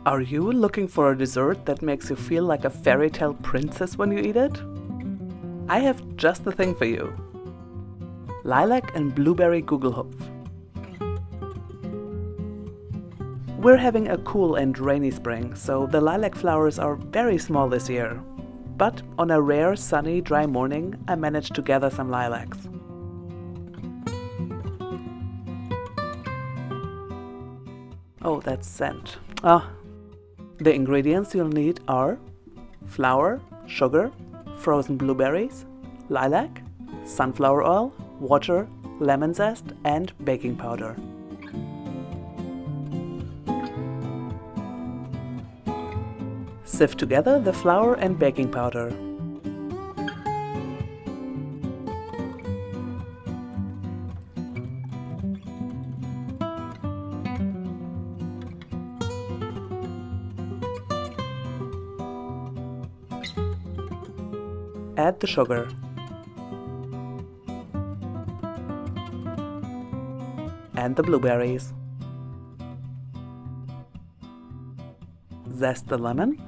Are you looking for a dessert that makes you feel like a fairy tale princess when you eat it? I have just the thing for you. Lilac and blueberry guglhupf. We're having a cool and rainy spring, so the lilac flowers are very small this year. But on a rare, sunny, dry morning, I managed to gather some lilacs. Oh, that's scent. The ingredients you'll need are flour, sugar, frozen blueberries, lilac, sunflower oil, water, lemon zest, and baking powder. Sift together the flour and baking powder. Add the sugar. And the blueberries. Zest the lemon.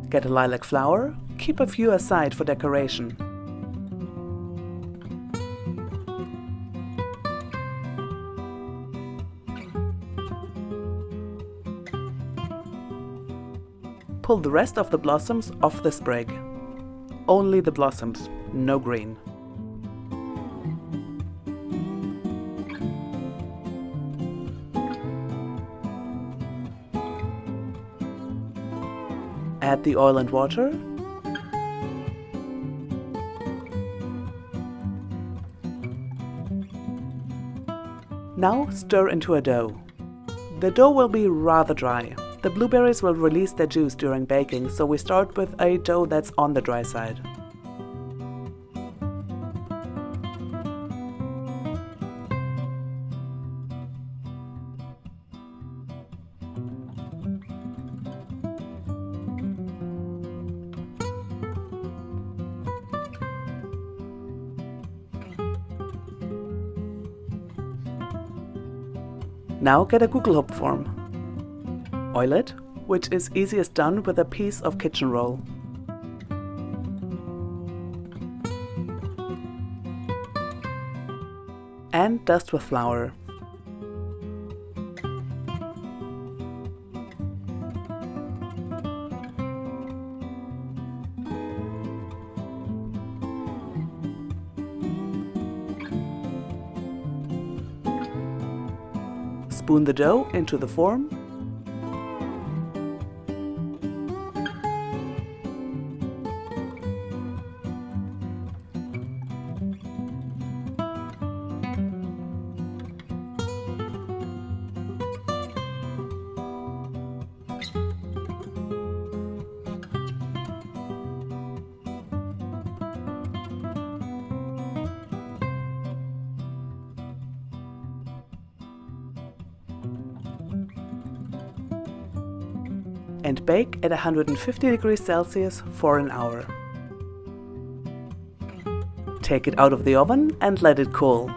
Get a lilac flower, keep a few aside for decoration. Pull the rest of the blossoms off the sprig. Only the blossoms, no green. Add the oil and water. Now stir into a dough. The dough will be rather dry. The blueberries will release their juice during baking, so we start with a dough that's on the dry side. Now get a guglhupf form. Oil it, which is easiest done with a piece of kitchen roll. And dust with flour. Spoon the dough into the form. And bake at 150 degrees Celsius for an hour. Take it out of the oven and let it cool.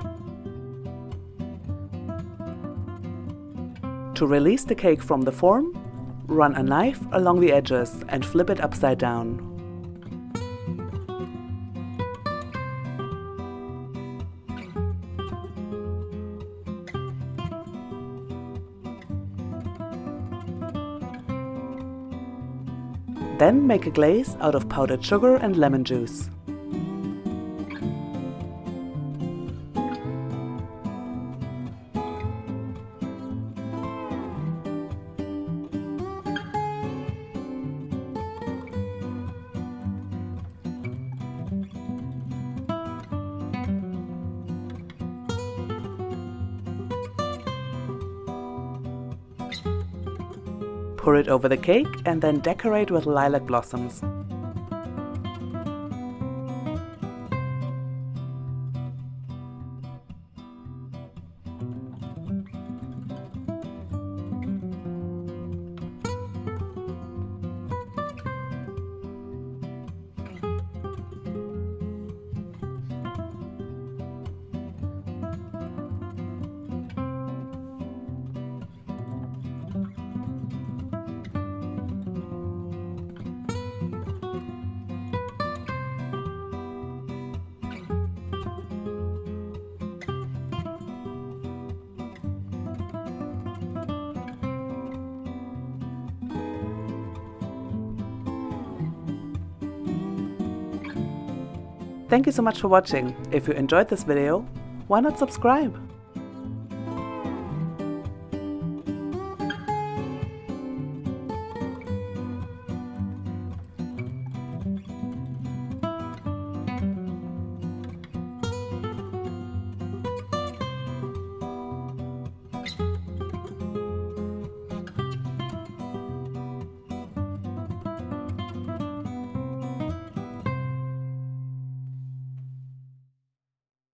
To release the cake from the form, run a knife along the edges and flip it upside down. Then make a glaze out of powdered sugar and lemon juice. Pour it over the cake and then decorate with lilac blossoms. Thank you so much for watching. If you enjoyed this video, why not subscribe?